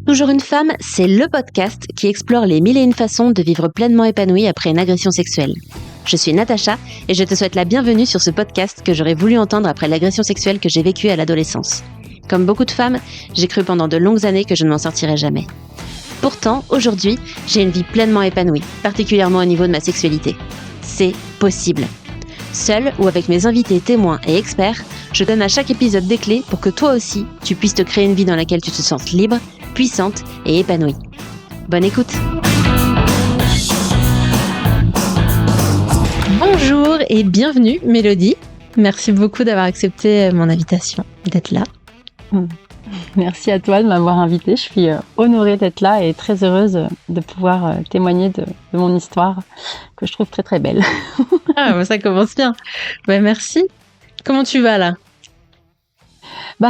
Toujours une femme, c'est le podcast qui explore les mille et une façons de vivre pleinement épanouie après une agression sexuelle. Je suis Natacha et je te souhaite la bienvenue sur ce podcast que j'aurais voulu entendre après l'agression sexuelle que j'ai vécue à l'adolescence. Comme beaucoup de femmes, j'ai cru pendant de longues années que je ne m'en sortirais jamais. Pourtant, aujourd'hui, j'ai une vie pleinement épanouie, particulièrement au niveau de ma sexualité. C'est possible. Seule ou avec mes invités témoins et experts, je donne à chaque épisode des clés pour que toi aussi, tu puisses te créer une vie dans laquelle tu te sens libre, puissante et épanouie. Bonne écoute. Bonjour et bienvenue Mélodie. Merci beaucoup d'avoir accepté mon invitation, d'être là. Merci à toi de m'avoir invitée. Je suis honorée d'être là et très heureuse de pouvoir témoigner de mon histoire que je trouve très très belle. Ah, ça commence bien. Merci. Comment tu vas là ?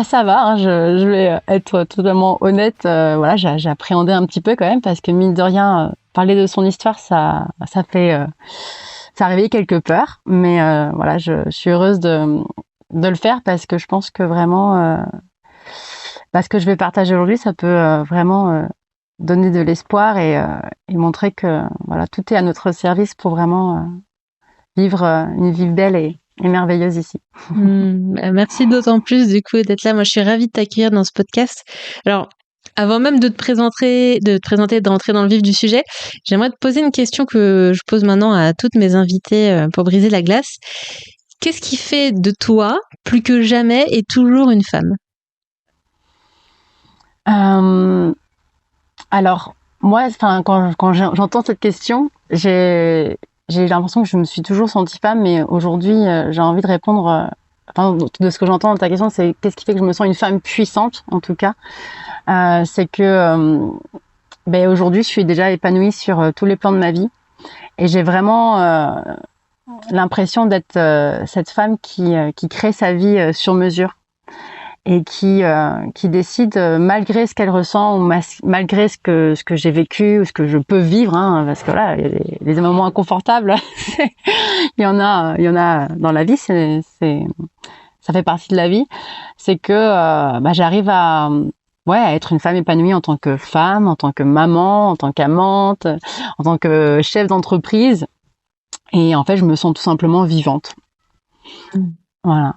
Ça va, hein, je vais être totalement honnête. Voilà, j'ai appréhendé un petit peu quand même parce que mine de rien, parler de son histoire, ça réveille quelques peurs. Mais voilà, je suis heureuse de le faire parce que je pense que vraiment, ce que je vais partager aujourd'hui, ça peut vraiment donner de l'espoir et montrer que voilà, tout est à notre service pour vraiment vivre une vie belle et merveilleuse ici. Merci d'autant plus du coup d'être là. Moi, je suis ravie de t'accueillir dans ce podcast. Alors, avant même de te présenter, de rentrer dans le vif du sujet, j'aimerais te poser une question que je pose maintenant à toutes mes invitées pour briser la glace. Qu'est-ce qui fait de toi, plus que jamais et toujours une femme ? Alors, moi, quand j'entends cette question, j'ai l'impression que je me suis toujours sentie femme, mais aujourd'hui, j'ai envie de répondre. De ce que j'entends dans ta question, c'est qu'est-ce qui fait que je me sens une femme puissante, en tout cas. C'est que aujourd'hui, je suis déjà épanouie sur tous les plans de ma vie, et j'ai vraiment l'impression d'être cette femme qui crée sa vie sur mesure. Et qui décide, malgré ce qu'elle ressent ou malgré ce que j'ai vécu ou ce que je peux vivre, hein, parce que là, il y a les moments inconfortables, il y en a dans la vie, ça fait partie de la vie. C'est que j'arrive à être une femme épanouie en tant que femme, en tant que maman, en tant qu'amante, en tant que chef d'entreprise. Et en fait, je me sens tout simplement vivante. Voilà.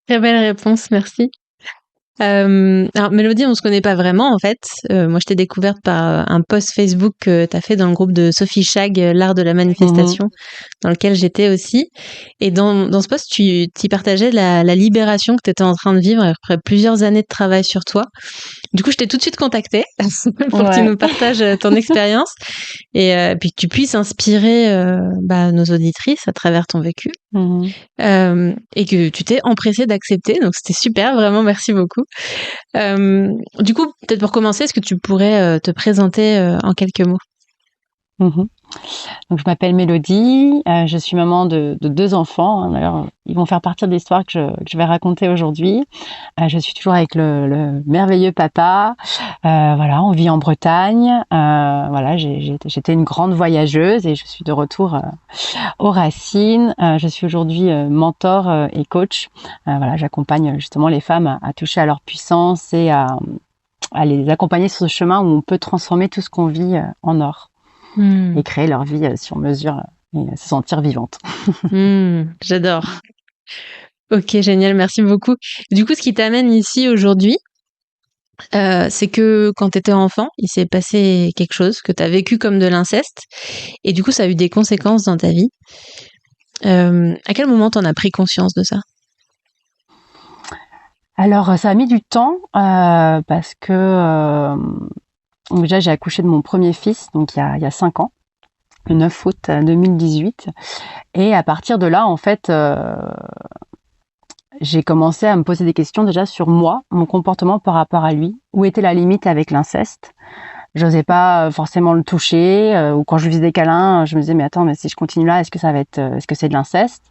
Très belle réponse, merci. Alors Mélodie, on se connaît pas vraiment en fait. Moi, je t'ai découverte par un post Facebook que tu as fait dans le groupe de Sophie Chag, l'art de la manifestation, dans lequel j'étais aussi. Et dans ce post, tu partageais la libération que tu étais en train de vivre après plusieurs années de travail sur toi. Du coup, je t'ai tout de suite contactée pour que tu nous partages ton expérience et puis que tu puisses inspirer nos auditrices à travers ton vécu. Et que tu t'es empressée d'accepter, donc c'était super, vraiment merci beaucoup. Du coup, peut-être pour commencer, est-ce que tu pourrais te présenter en quelques mots ? Donc, je m'appelle Mélodie, je suis maman de 2 enfants. D'ailleurs, ils vont faire partie de l'histoire que je vais raconter aujourd'hui. Je suis toujours avec le merveilleux papa. Voilà, on vit en Bretagne. Voilà, j'étais une grande voyageuse et je suis de retour aux racines. Je suis aujourd'hui mentor et coach. Voilà, j'accompagne justement les femmes à toucher à leur puissance et à les accompagner sur ce chemin où on peut transformer tout ce qu'on vit en or. Et créer leur vie sur mesure et se sentir vivante. J'adore. Ok, génial, merci beaucoup. Du coup, ce qui t'amène ici aujourd'hui, c'est que quand tu étais enfant, il s'est passé quelque chose que tu as vécu comme de l'inceste, et du coup, ça a eu des conséquences dans ta vie. À quel moment t'en as pris conscience de ça ? Alors, ça a mis du temps parce que déjà, j'ai accouché de mon premier fils, donc il y a 5 ans, le 9 août 2018. Et à partir de là, en fait, j'ai commencé à me poser des questions déjà sur moi, mon comportement par rapport à lui. Où était la limite avec l'inceste ? J'osais pas forcément le toucher, ou quand je lui faisais des câlins, je me disais mais attends, mais si je continue là, est-ce que c'est de l'inceste ?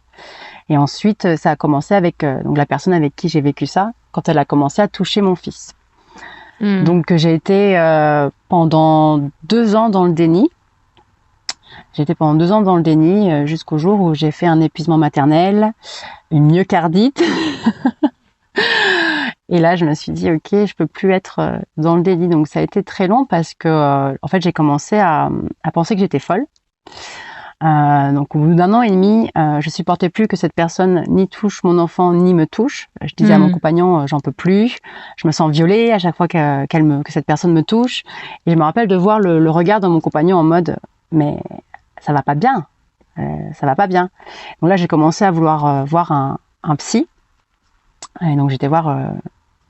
Et ensuite, ça a commencé avec donc la personne avec qui j'ai vécu ça, quand elle a commencé à toucher mon fils. Donc j'ai été pendant 2 ans dans le déni. Jusqu'au jour où j'ai fait un épuisement maternel, une myocardite Et là, je me suis dit, ok, je peux plus être dans le déni. Donc, ça a été très long parce que, en fait, j'ai commencé à penser que j'étais folle. Donc, au bout d'1 an et demi, je supportais plus que cette personne ni touche mon enfant ni me touche. Je disais à mon compagnon, j'en peux plus. Je me sens violée à chaque fois que cette personne me touche. Et je me rappelle de voir le regard de mon compagnon en mode, mais ça va pas bien. Ça va pas bien. Donc là, j'ai commencé à vouloir voir un psy. Et donc, j'étais voir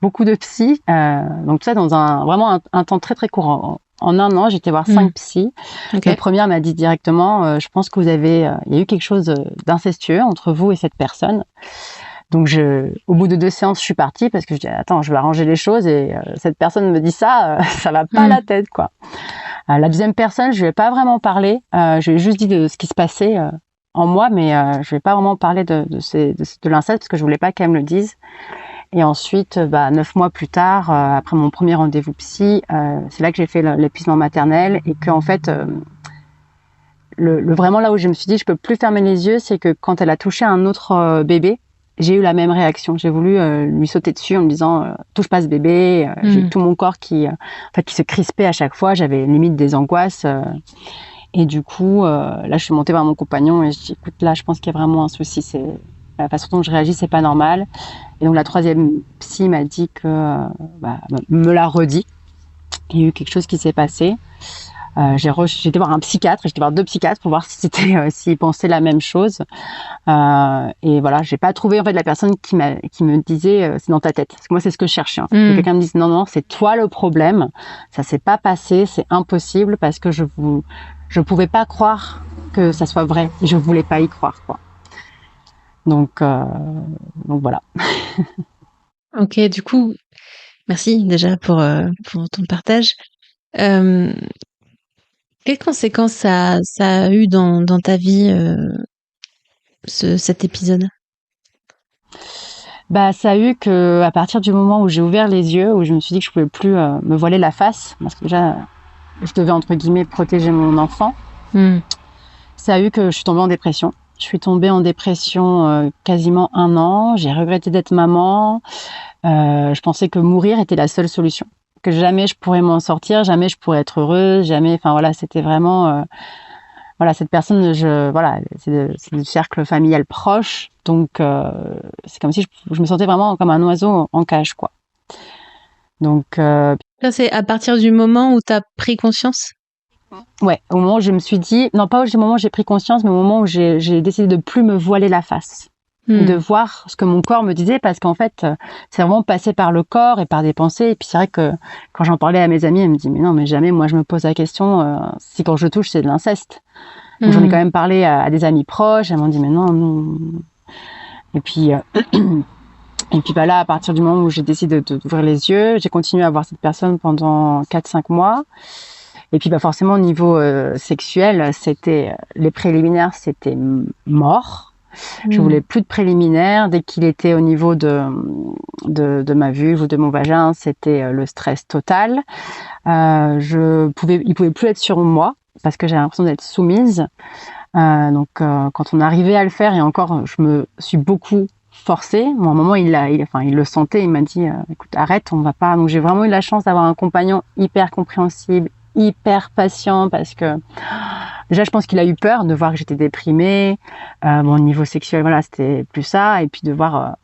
beaucoup de psy. Donc, tout ça dans vraiment un temps très, très court. En 1 an, j'étais voir 5 psys. Okay. La première m'a dit directement, je pense que il y a eu quelque chose d'incestueux entre vous et cette personne. Donc, au bout de 2 séances, je suis partie parce que je dis, attends, je vais arranger les choses et cette personne me dit ça, ça va pas à la tête, quoi. La deuxième personne, je lui ai pas vraiment parlé. Je lui ai juste dit de ce qui se passait en moi, mais je lui ai pas vraiment parlé de l'inceste parce que je voulais pas qu'elle me le dise. Et ensuite, 9 mois plus tard, après mon premier rendez-vous psy, c'est là que j'ai fait l'épuisement maternel et que en fait, vraiment là où je me suis dit je peux plus fermer les yeux, c'est que quand elle a touché un autre bébé, j'ai eu la même réaction. J'ai voulu lui sauter dessus en me disant touche pas ce bébé. J'ai tout mon corps qui se crispait à chaque fois. J'avais limite des angoisses. Et du coup, là, je suis montée voir mon compagnon et je dis écoute, là, je pense qu'il y a vraiment un souci. C'est la façon dont je réagis, c'est pas normal. Et donc la troisième psy m'a dit que me l'a redit. Il y a eu quelque chose qui s'est passé. J'ai été voir un psychiatre, j'étais voir 2 psychiatres pour voir si s'ils pensaient la même chose. Et voilà, j'ai pas trouvé en fait la personne qui me disait c'est dans ta tête. Parce que moi c'est ce que je cherchais. Hein. Que quelqu'un me dise non, c'est toi le problème. Ça s'est pas passé, c'est impossible parce que je pouvais pas croire que ça soit vrai et je voulais pas y croire, quoi. Donc voilà. Ok, du coup, merci déjà pour ton partage. Quelles conséquences ça a eu dans ta vie, cet épisode? Ça a eu que à partir du moment où j'ai ouvert les yeux, où je me suis dit que je pouvais plus me voiler la face, parce que déjà je devais entre guillemets protéger mon enfant. Ça a eu que je suis tombée en dépression. Je suis tombée en dépression quasiment 1 an. J'ai regretté d'être maman. Je pensais que mourir était la seule solution, que jamais je pourrais m'en sortir, jamais je pourrais être heureuse, jamais. Enfin voilà, c'était vraiment cette personne. C'est du cercle familial proche, donc c'est comme si je me sentais vraiment comme un oiseau en cage, quoi. Donc ça, c'est à partir du moment où tu as pris conscience? Ouais, au moment où je me suis dit, non pas au moment où j'ai pris conscience, mais au moment où j'ai décidé de plus me voiler la face, de voir ce que mon corps me disait, parce qu'en fait, c'est vraiment passé par le corps et par des pensées. Et puis c'est vrai que quand j'en parlais à mes amis, elles me disaient, mais non, mais jamais, moi je me pose la question si quand je touche c'est de l'inceste. Donc j'en ai quand même parlé à des amis proches, elles m'ont dit, mais non, non. Et puis là, à partir du moment où j'ai décidé d'ouvrir les yeux, j'ai continué à voir cette personne pendant 4-5 mois. Et puis forcément au niveau sexuel, c'était les préliminaires, c'était mort. Je voulais plus de préliminaires. Dès qu'il était au niveau de ma vulve ou de mon vagin, c'était le stress total. Il pouvait plus être sur moi parce que j'avais l'impression d'être soumise. Donc quand on arrivait à le faire, et encore, je me suis beaucoup forcée. Bon, à un moment, il le sentait. Il m'a dit, écoute, arrête, on va pas. Donc j'ai vraiment eu la chance d'avoir un compagnon hyper compréhensible, hyper patient, parce que déjà je pense qu'il a eu peur de voir que j'étais déprimée. Mon niveau sexuel, voilà, c'était plus ça, et puis de voir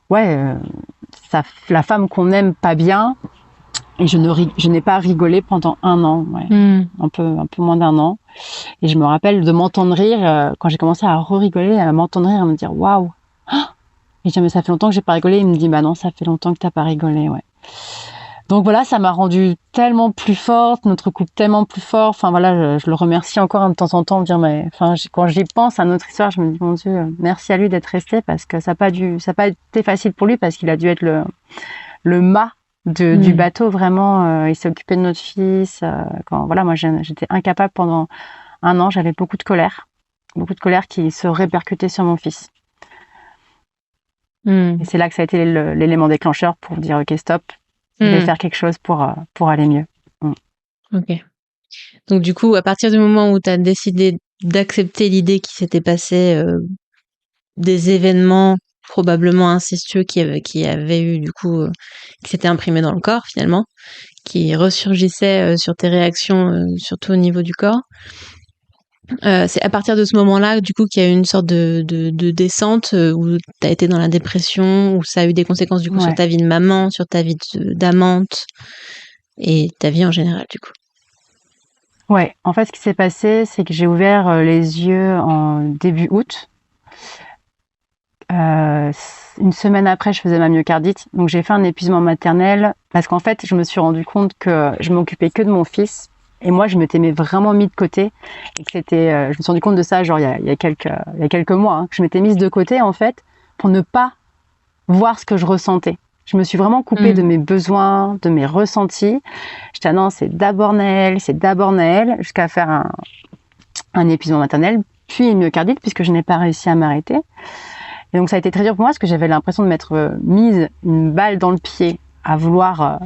la femme qu'on aime pas bien. Et je n'ai pas rigolé pendant 1 an, un peu moins d'1 an. Et je me rappelle de m'entendre rire quand j'ai commencé à rigoler, à m'entendre rire, à me dire waouh. Et je dis mais ça fait longtemps que j'ai pas rigolé. Il me dit bah non, ça fait longtemps que t'as pas rigolé, ouais. Donc voilà, ça m'a rendue tellement plus forte, notre couple tellement plus fort. Enfin voilà, je le remercie encore de temps en temps, de dire mais quand j'y pense à notre histoire, je me dis mon Dieu, merci à lui d'être resté, parce que ça a pas été facile pour lui, parce qu'il a dû être le mât du bateau, vraiment. Il s'est occupé de notre fils. Moi j'étais incapable pendant 1 an, j'avais beaucoup de colère qui se répercutait sur mon fils. Et c'est là que ça a été l'élément déclencheur pour dire ok, stop. Je vais faire quelque chose pour aller mieux. Ok. Donc du coup, à partir du moment où tu as décidé d'accepter l'idée qu'il s'était passé des événements probablement incestueux qui avait eu du coup, qui s'était imprimé dans le corps finalement, qui ressurgissait sur tes réactions, surtout au niveau du corps. C'est à partir de ce moment-là, du coup, qu'il y a eu une sorte de descente où tu as été dans la dépression, où ça a eu des conséquences du coup sur ta vie de maman, sur ta vie d'amante et ta vie en général, du coup. Ouais, en fait, ce qui s'est passé, c'est que j'ai ouvert les yeux en début août. Une semaine après, je faisais ma myocardite, donc j'ai fait un épuisement maternel parce qu'en fait, je me suis rendu compte que je m'occupais que de mon fils. Et moi, je m'étais vraiment mis de côté. Et que c'était, je me suis rendu compte de ça, genre il y a quelques mois, hein, que je m'étais mise de côté en fait pour ne pas voir ce que je ressentais. Je me suis vraiment coupée de mes besoins, de mes ressentis. J'étais non, c'est d'abord Naël, jusqu'à faire un épuisement maternel, puis une myocardite puisque je n'ai pas réussi à m'arrêter. Et donc ça a été très dur pour moi parce que j'avais l'impression de m'être mise une balle dans le pied à vouloir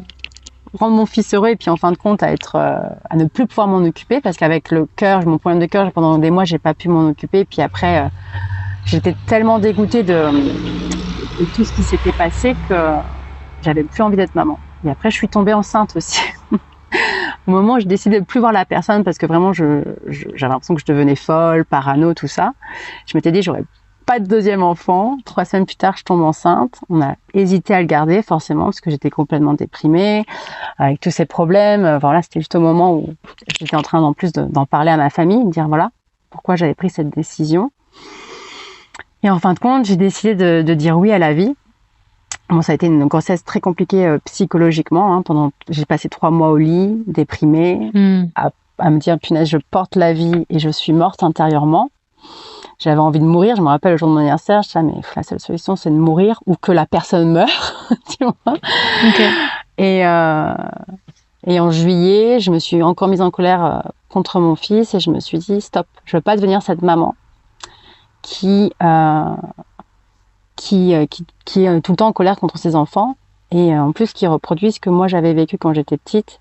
rendre mon fils heureux et puis en fin de compte à ne plus pouvoir m'en occuper parce qu'avec le cœur, mon problème de cœur, pendant des mois j'ai pas pu m'en occuper. Puis après j'étais tellement dégoûtée de tout ce qui s'était passé que j'avais plus envie d'être maman. Et après je suis tombée enceinte aussi. Au moment où je décidais de plus voir la personne parce que vraiment j'avais l'impression que je devenais folle, parano, tout ça. Je m'étais dit j'aurais pas de deuxième enfant. 3 semaines plus tard, je tombe enceinte. On a hésité à le garder, forcément, parce que j'étais complètement déprimée, avec tous ces problèmes. Voilà, c'était juste au moment où j'étais en train, en plus, d'en parler à ma famille, de dire, voilà, pourquoi j'avais pris cette décision. Et en fin de compte, j'ai décidé de dire oui à la vie. Bon, ça a été une grossesse très compliquée psychologiquement. Hein. J'ai passé 3 mois au lit, déprimée, à me dire, punaise, je porte la vie et je suis morte intérieurement. J'avais envie de mourir, je me rappelle le jour de mon anniversaire, je disais, mais la seule solution, c'est de mourir ou que la personne meure, tu vois. Okay. Et en juillet, je me suis encore mise en colère contre mon fils et je me suis dit, stop, je veux pas devenir cette maman qui est tout le temps en colère contre ses enfants et en plus qui reproduit ce que moi j'avais vécu quand j'étais petite.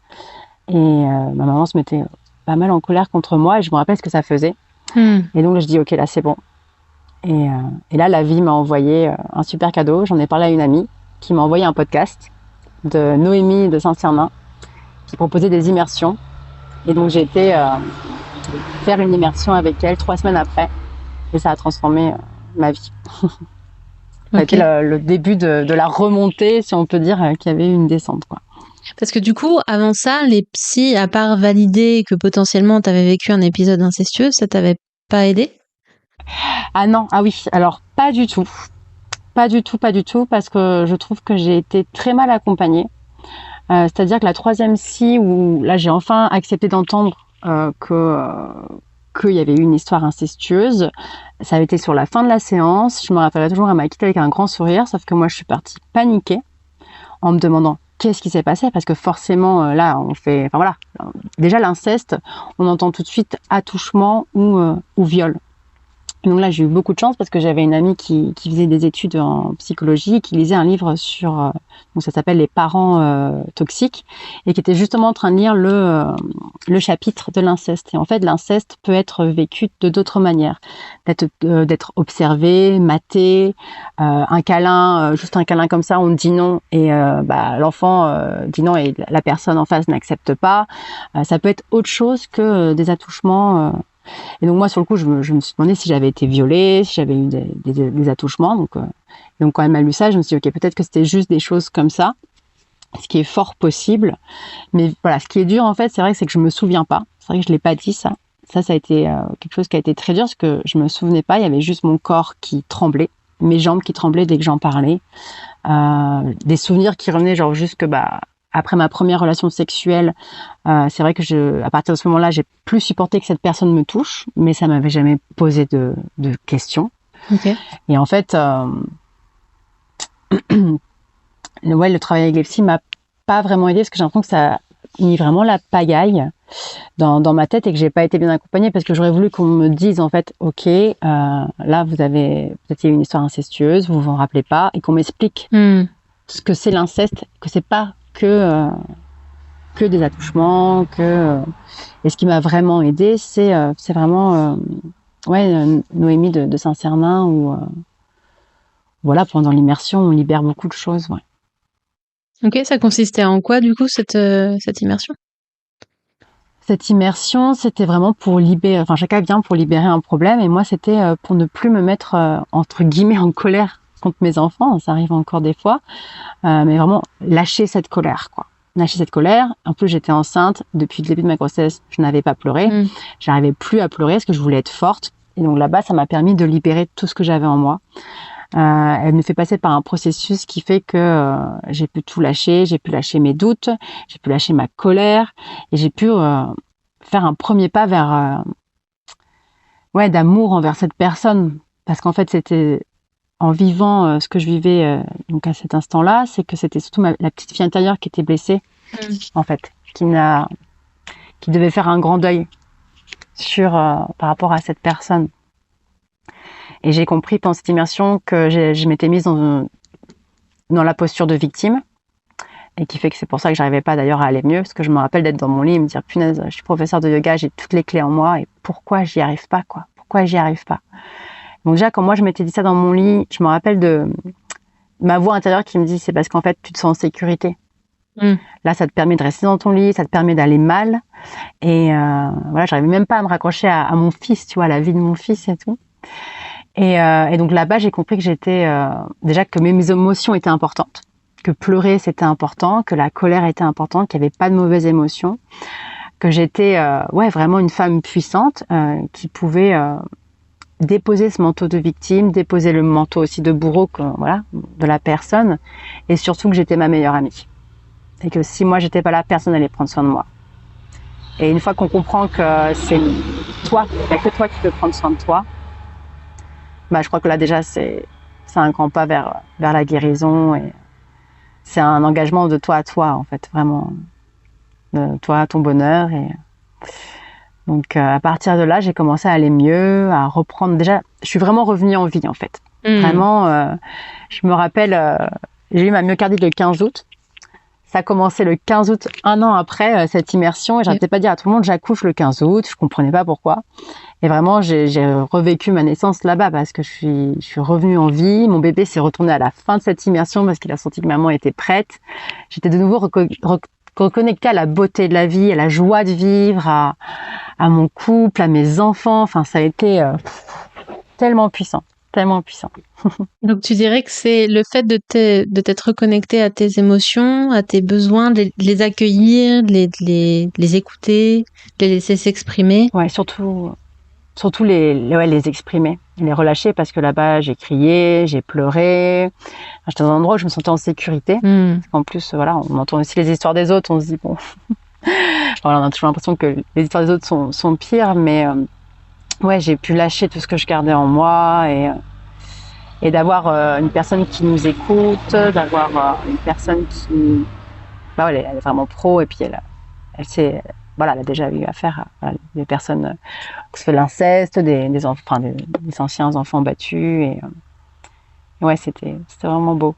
Et ma maman se mettait pas mal en colère contre moi et je me rappelle ce que ça faisait. Et donc je dis ok, là c'est bon. Et là la vie m'a envoyé un super cadeau. J'en ai parlé à une amie qui m'a envoyé un podcast de Noémie de Saint-Cernin qui proposait des immersions. Et donc j'ai été faire une immersion avec elle 3 semaines après et ça a transformé ma vie. Ça a été le début de la remontée, si on peut dire, qu'il y avait eu une descente, quoi. Parce que du coup, avant ça, les psys, à part valider que potentiellement tu avais vécu un épisode incestueux, ça t'avait pas aidé ? Ah non, ah oui, alors pas du tout. Pas du tout, parce que je trouve que j'ai été très mal accompagnée. C'est-à-dire que la 3e psy, où là j'ai enfin accepté d'entendre qu'il y avait eu une histoire incestueuse, ça avait été sur la fin de la séance. Je me rappelle toujours, elle m'a quittée avec un grand sourire, sauf que moi je suis partie paniquée en me demandant qu'est-ce qui s'est passé, parce que forcément là on fait, enfin voilà, déjà l'inceste, on entend tout de suite attouchement ou viol. Et donc là j'ai eu beaucoup de chance parce que j'avais une amie qui faisait des études en psychologie et qui lisait un livre sur, donc ça s'appelle Les parents toxiques, et qui était justement en train de lire le chapitre de l'inceste. Et en fait l'inceste peut être vécu de d'autres manières, d'être observé, maté, un câlin, juste un câlin comme ça, on dit non et l'enfant dit non et la personne en face n'accepte pas. Ça peut être autre chose que des attouchements. Et donc moi sur le coup je me suis demandé si j'avais été violée, si j'avais eu des attouchements. Donc quand elle m'a lu ça, je me suis dit ok, peut-être que c'était juste des choses comme ça, ce qui est fort possible. Mais voilà, ce qui est dur en fait, c'est vrai que je me souviens pas. C'est vrai que je l'ai pas dit ça. Ça a été quelque chose qui a été très dur parce que je me souvenais pas. Il y avait juste mon corps qui tremblait, mes jambes qui tremblaient dès que j'en parlais, des souvenirs qui revenaient genre jusque après ma première relation sexuelle. C'est vrai que à partir de ce moment-là, j'ai plus supporté que cette personne me touche, mais ça m'avait jamais posé de questions. Okay. Et en fait, le travail avec les psys m'a pas vraiment aidé parce que j'ai l'impression que ça a mis vraiment la pagaille dans ma tête et que j'ai pas été bien accompagnée parce que j'aurais voulu qu'on me dise en fait, ok, là vous avez peut-être eu une histoire incestueuse, vous vous en rappelez pas, et qu'on m'explique ce que c'est l'inceste, que c'est pas que des attouchements, et ce qui m'a vraiment aidée, c'est vraiment Noémie de Saint-Cernin voilà, pendant l'immersion, on libère beaucoup de choses. Ouais. Ok, ça consistait en quoi du coup cette immersion? Cette immersion, c'était vraiment pour libérer, enfin chacun vient pour libérer un problème et moi c'était pour ne plus me mettre entre guillemets en colère contre mes enfants, ça arrive encore des fois, mais vraiment lâcher cette colère quoi. Lâcher cette colère. En plus j'étais enceinte depuis le début de ma grossesse, je n'avais pas pleuré, j'arrivais plus à pleurer parce que je voulais être forte et donc là-bas ça m'a permis de libérer tout ce que j'avais en moi. Elle me fait passer par un processus qui fait que j'ai pu tout lâcher, j'ai pu lâcher mes doutes, j'ai pu lâcher ma colère et j'ai pu faire un premier pas vers d'amour envers cette personne parce qu'en fait c'était en vivant ce que je vivais donc à cet instant-là, c'est que c'était surtout la petite fille intérieure qui était blessée en fait, qui devait faire un grand deuil sur par rapport à cette personne. Et j'ai compris pendant cette immersion que je m'étais mise dans la posture de victime et qui fait que c'est pour ça que j'arrivais pas d'ailleurs à aller mieux parce que je me rappelle d'être dans mon lit et me dire punaise, je suis professeur de yoga, j'ai toutes les clés en moi et pourquoi j'y arrive pas quoi, pourquoi j'y arrive pas. Donc déjà quand moi je m'étais dit ça dans mon lit, je me rappelle de ma voix intérieure qui me dit c'est parce qu'en fait tu te sens en sécurité. Là ça te permet de rester dans ton lit, ça te permet d'aller mal et voilà, j'arrivais même pas à me raccrocher à mon fils, tu vois, à la vie de mon fils et tout. Et donc là-bas, j'ai compris que j'étais déjà que mes émotions étaient importantes, que pleurer c'était important, que la colère était importante, qu'il n'y avait pas de mauvaises émotions, que j'étais vraiment une femme puissante qui pouvait déposer ce manteau de victime, déposer le manteau aussi de bourreau de la personne, et surtout que j'étais ma meilleure amie. Et que si moi j'étais pas là, personne n'allait prendre soin de moi. Et une fois qu'on comprend que c'est toi, il n'y a que toi qui peux prendre soin de toi, je crois que là déjà c'est un grand pas vers la guérison et c'est un engagement de toi à toi en fait, vraiment de toi à ton bonheur. Et donc à partir de là j'ai commencé à aller mieux, à reprendre, déjà je suis vraiment revenue en vie en fait. Vraiment je me rappelle j'ai eu ma myocardite le 15 août. Ça a commencé le 15 août, un an après cette immersion, et j'arrêtais pas de dire à tout le monde j'accouche le 15 août, je comprenais pas pourquoi. Et vraiment, j'ai revécu ma naissance là-bas parce que je suis revenue en vie. Mon bébé s'est retourné à la fin de cette immersion parce qu'il a senti que maman était prête. J'étais de nouveau reconnectée à la beauté de la vie, à la joie de vivre, à mon couple, à mes enfants. Enfin, ça a été tellement puissant, tellement puissant. Donc tu dirais que c'est le fait de t'être reconnecté à tes émotions, à tes besoins, de les accueillir, de les écouter, de les laisser s'exprimer. Ouais, surtout les exprimer, les relâcher parce que là-bas j'ai crié, j'ai pleuré. J'étais dans un endroit où je me sentais en sécurité. Parce qu'en plus, voilà, on entend aussi les histoires des autres, on se dit bon, voilà, on a toujours l'impression que les histoires des autres sont pires, mais j'ai pu lâcher tout ce que je gardais en moi et d'avoir une personne qui nous écoute, d'avoir une personne qui, elle est vraiment pro et puis elle sait. Voilà, elle a déjà eu affaire à des personnes qui se fait l'inceste, des anciens enfants battus. Et ouais, c'était vraiment beau.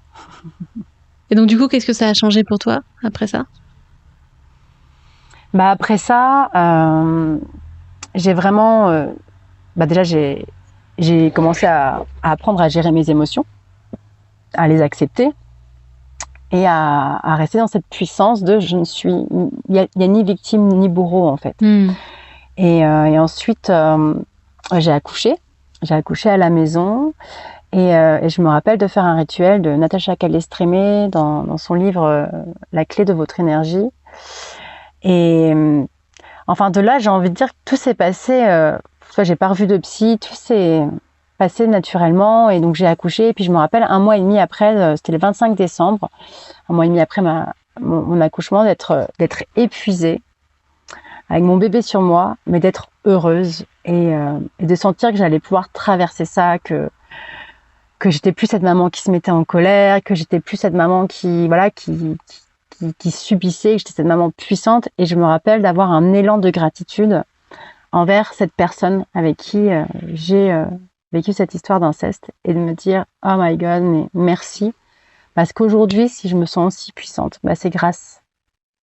Et donc, du coup, qu'est-ce que ça a changé pour toi après ça ? Après ça, j'ai vraiment... déjà, j'ai commencé à apprendre à gérer mes émotions, à les accepter et à rester dans cette puissance de je ne suis... Il y a ni victime ni bourreau, en fait. Et ensuite, j'ai accouché à la maison et je me rappelle de faire un rituel de Natacha Calestrémé dans son livre La clé de votre énergie. Et enfin de là, j'ai envie de dire que tout s'est passé, j'ai pas revu de psy, tout s'est passé naturellement et donc j'ai accouché et puis je me rappelle un mois et demi après, c'était le 25 décembre, un mois et demi après mon accouchement, d'être épuisée avec mon bébé sur moi, mais d'être heureuse et de sentir que j'allais pouvoir traverser ça, que j'étais plus cette maman qui se mettait en colère, que j'étais plus cette maman qui subissait, que j'étais cette maman puissante. Et je me rappelle d'avoir un élan de gratitude envers cette personne avec qui j'ai vécu cette histoire d'inceste et de me dire « Oh my God, mais merci ». Parce qu'aujourd'hui, si je me sens aussi puissante, c'est grâce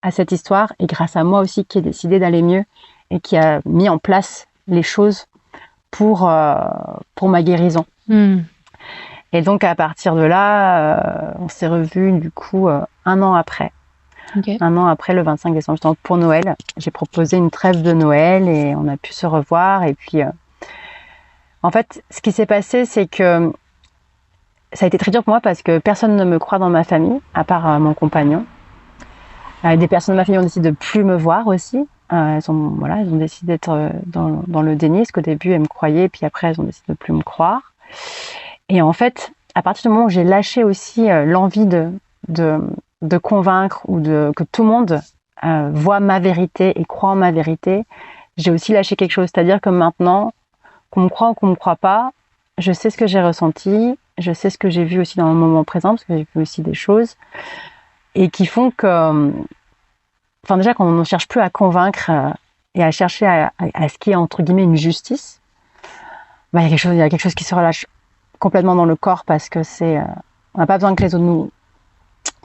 à cette histoire et grâce à moi aussi qui ai décidé d'aller mieux et qui a mis en place les choses pour ma guérison. Et donc, à partir de là, on s'est revus, du coup, un an après. Ok. Un an après, le 25 décembre, justement, pour Noël. J'ai proposé une trêve de Noël et on a pu se revoir. Et puis, en fait, ce qui s'est passé, c'est que ça a été très dur pour moi parce que personne ne me croit dans ma famille, à part mon compagnon. Des personnes de ma famille ont décidé de plus me voir aussi. Elles ont décidé d'être dans le déni, parce qu'au début, elles me croyaient, puis après, elles ont décidé de plus me croire. Et en fait, à partir du moment où j'ai lâché aussi l'envie de convaincre ou que tout le monde voit ma vérité et croit en ma vérité, j'ai aussi lâché quelque chose. C'est-à-dire que maintenant, qu'on me croit ou qu'on me croit pas, je sais ce que j'ai ressenti, je sais ce que j'ai vu aussi dans le moment présent, parce que j'ai vu aussi des choses, et qui font que, enfin déjà, qu'on ne cherche plus à convaincre et à chercher à ce qui est entre guillemets une justice, bah, il y a quelque chose qui se relâche complètement dans le corps parce que on n'a pas besoin que les autres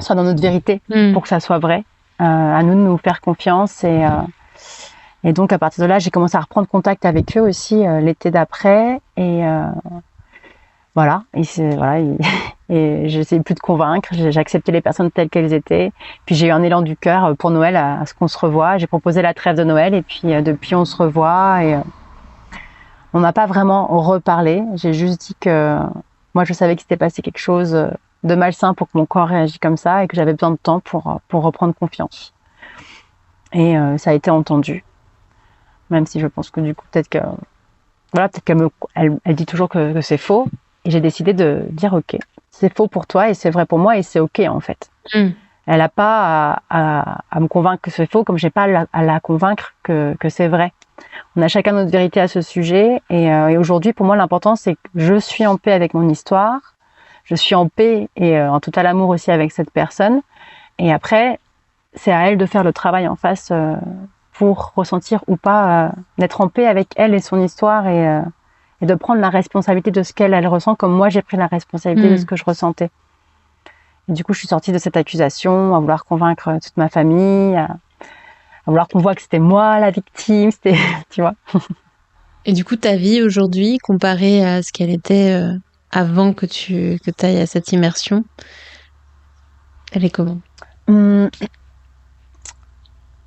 soient dans notre vérité pour que ça soit vrai. À nous de nous faire confiance et donc à partir de là, j'ai commencé à reprendre contact avec eux aussi l'été d'après et voilà. Et j'essayais plus de convaincre. J'ai accepté les personnes telles qu'elles étaient. Puis j'ai eu un élan du cœur pour Noël à ce qu'on se revoie. J'ai proposé la trêve de Noël et puis depuis on se revoit et on n'a pas vraiment reparlé. J'ai juste dit que moi je savais qu'il s'était passé quelque chose de malsain pour que mon corps réagisse comme ça et que j'avais besoin de temps pour reprendre confiance. Et ça a été entendu. Même si je pense que du coup peut-être qu'elle dit toujours que c'est faux. Et j'ai décidé de dire ok, c'est faux pour toi et c'est vrai pour moi et c'est ok en fait. Elle n'a pas à me convaincre que c'est faux comme j'ai pas à la convaincre que c'est vrai. On a chacun notre vérité à ce sujet et aujourd'hui pour moi l'important c'est que je suis en paix avec mon histoire, je suis en paix et en total amour aussi avec cette personne et après c'est à elle de faire le travail en face pour ressentir ou pas d'être en paix avec elle et son histoire et de prendre la responsabilité de ce qu'elle ressent comme moi j'ai pris la responsabilité de ce que je ressentais. Et du coup je suis sortie de cette accusation à vouloir convaincre toute ma famille, à vouloir qu'on voit que c'était moi la victime, tu vois. Et du coup, ta vie aujourd'hui, comparée à ce qu'elle était avant que tu ailles à cette immersion, elle est comment?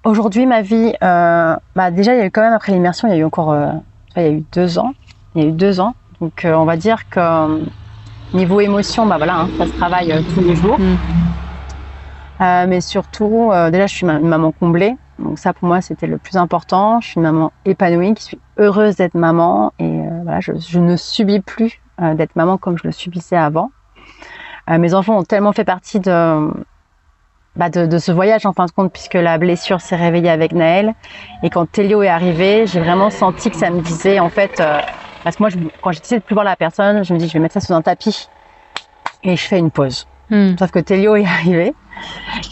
Aujourd'hui, ma vie, déjà, il y a eu quand même, après l'immersion, il y a eu encore, il y a eu 2 ans. Il y a eu 2 ans. Donc, on va dire que niveau émotion, ça se travaille tous les jours. Mais surtout, déjà, je suis une maman comblée. Donc ça, pour moi, c'était le plus important. Je suis une maman épanouie, qui suis heureuse d'être maman. Et je ne subis plus d'être maman comme je le subissais avant. Mes enfants ont tellement fait partie de ce voyage, en fin de compte, puisque la blessure s'est réveillée avec Naël. Et quand Télio est arrivé, j'ai vraiment senti que ça me disait, en fait... parce que moi, quand j'ai décidé de plus voir la personne, je me dis, je vais mettre ça sous un tapis. Et je fais une pause. Sauf que Télio est arrivé.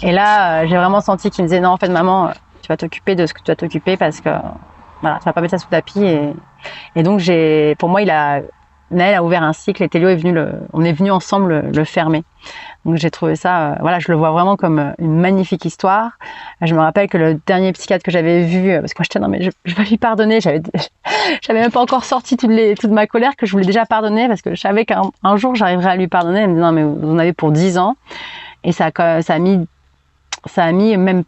Et là, j'ai vraiment senti qu'il me disait, non, en fait, maman, tu vas t'occuper de ce que tu dois t'occuper parce que, voilà, tu vas pas mettre ça sous le tapis. Et donc, pour moi, Naël a ouvert un cycle et Télio on est venu ensemble le fermer. Donc, j'ai trouvé ça, je le vois vraiment comme une magnifique histoire. Je me rappelle que le dernier psychiatre que j'avais vu, parce que moi, j'étais, non, mais je vais lui pardonner. J'avais même pas encore sorti toute ma colère que je voulais déjà pardonner parce que je savais qu'un jour, j'arriverais à lui pardonner. Elle me dit, non, mais vous en avez pour 10 ans. Et ça a mis même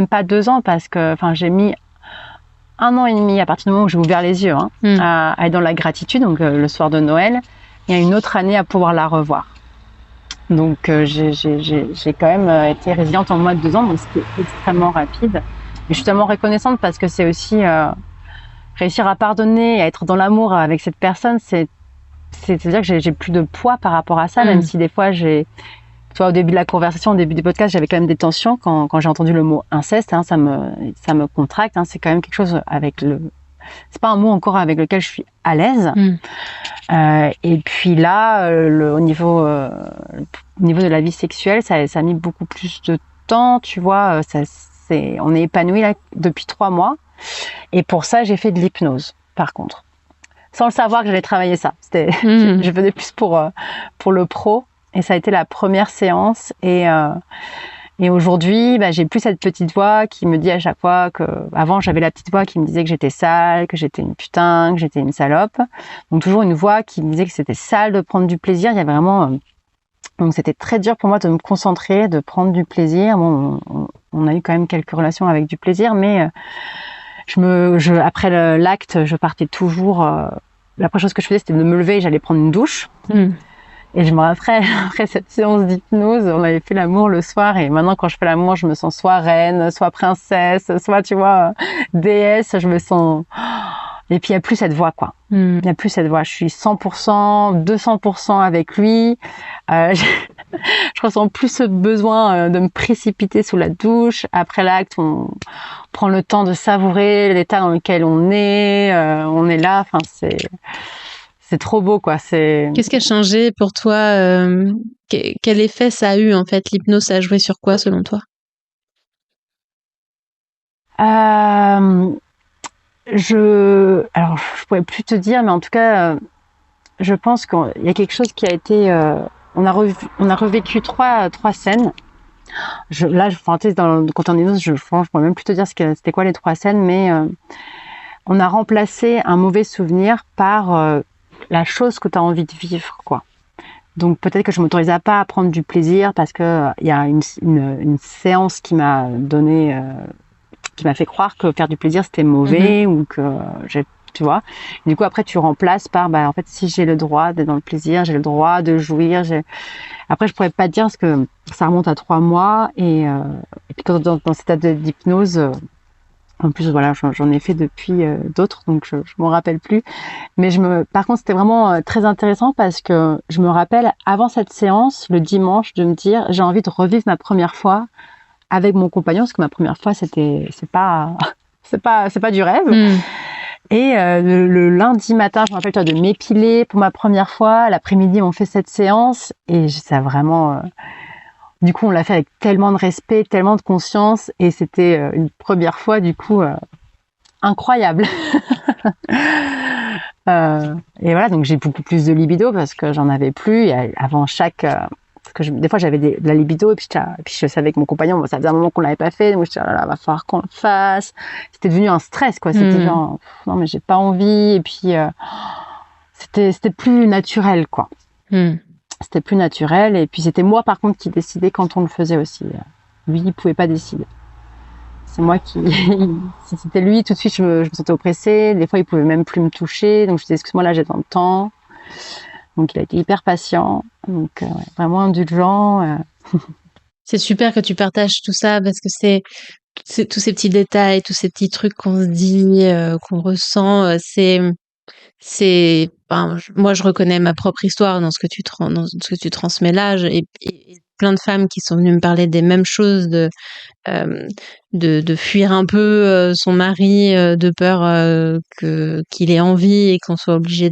pas 2 ans parce que, j'ai mis 1 an et demi à partir du moment où j'ai ouvert les yeux, à être dans la gratitude, donc le soir de Noël, et une autre année à pouvoir la revoir. Donc j'ai quand même été résiliente en moins de 2 ans, donc c'était extrêmement rapide. Et je suis tellement reconnaissante parce que c'est aussi réussir à pardonner, à être dans l'amour avec cette personne, c'est-à-dire que j'ai plus de poids par rapport à ça, même si des fois au début de la conversation, au début du podcast, j'avais quand même des tensions quand j'ai entendu le mot inceste, ça me contracte, c'est quand même quelque chose c'est pas un mot encore avec lequel je suis à l'aise. Et puis là, au niveau de la vie sexuelle, ça a mis beaucoup plus de temps, tu vois. On est épanoui là depuis 3 mois. Et pour ça, j'ai fait de l'hypnose, par contre, sans le savoir que j'allais travailler ça. Je faisais plus pour le pro. Et ça a été la première séance. Et Et aujourd'hui, j'ai plus cette petite voix qui me dit à chaque fois que, avant j'avais la petite voix qui me disait que j'étais sale, que j'étais une putain, que j'étais une salope. Donc toujours une voix qui me disait que c'était sale de prendre du plaisir. Il y avait vraiment, donc c'était très dur pour moi de me concentrer, de prendre du plaisir. Bon, on a eu quand même quelques relations avec du plaisir, mais après l'acte, je partais toujours. La première chose que je faisais, c'était de me lever et j'allais prendre une douche. Et je me rappelle, après cette séance d'hypnose, on avait fait l'amour le soir et maintenant quand je fais l'amour, je me sens soit reine, soit princesse, soit, tu vois, déesse, je me sens... Et puis il n'y a plus cette voix, quoi. Il n'y a plus cette voix. Je suis 100%, 200% avec lui. Je ressens plus ce besoin de me précipiter sous la douche. Après l'acte, on prend le temps de savourer l'état dans lequel on est là, enfin c'est trop beau, quoi. Qu'est-ce qui a changé pour toi quel effet ça a eu, en fait? L'hypnose, ça a joué sur quoi, selon toi? Alors, je pourrais plus te dire, mais en tout cas, je pense qu'il y a quelque chose qui a été... on a revécu trois scènes. Quand on est hypnose, je pourrais même plus te dire c'était quoi les 3 scènes, mais on a remplacé un mauvais souvenir par... la chose que tu as envie de vivre, quoi. Donc peut-être que je m'autorisais pas à prendre du plaisir parce que il y a une séance qui m'a donné, qui m'a fait croire que faire du plaisir c'était mauvais ou que tu vois. Et du coup après tu remplaces par en fait si j'ai le droit d'être dans le plaisir, j'ai le droit de jouir. Après je pourrais pas te dire parce que ça remonte à 3 mois et puis quand dans cet état d'hypnose. En plus, voilà, j'en ai fait depuis d'autres, donc je m'en rappelle plus. Mais par contre, c'était vraiment très intéressant parce que je me rappelle, avant cette séance, le dimanche, de me dire, j'ai envie de revivre ma première fois avec mon compagnon, parce que ma première fois, c'est pas du rêve. Et le lundi matin, je me rappelle, de m'épiler pour ma première fois. L'après-midi, on fait cette séance et ça vraiment... Du coup, on l'a fait avec tellement de respect, tellement de conscience, et c'était une première fois, du coup, incroyable. Et voilà, donc j'ai beaucoup plus de libido parce que j'en avais plus. Et avant parce que des fois j'avais de la libido et puis je savais que mon compagnon, ça faisait un moment qu'on l'avait pas fait, donc je disais, oh là là, va falloir qu'on le fasse. C'était devenu un stress, quoi. C'était genre, non mais j'ai pas envie. Et puis c'était plus naturel, quoi. C'était plus naturel. Et puis c'était moi, par contre, qui décidais quand on le faisait aussi. Lui, il pouvait pas décider. C'est moi qui... Si c'était lui, tout de suite, je me sentais oppressée. Des fois, il pouvait même plus me toucher. Donc, je disais, excuse-moi, là, j'ai besoin de temps. Donc, il a été hyper patient. Donc, vraiment indulgent. C'est super que tu partages tout ça parce que c'est tous ces petits détails, tous ces petits trucs qu'on se dit, qu'on ressent. Moi, je reconnais ma propre histoire dans ce que tu transmets là, et plein de femmes qui sont venues me parler des mêmes choses, de fuir un peu son mari, de peur qu'il ait envie et qu'on soit obligé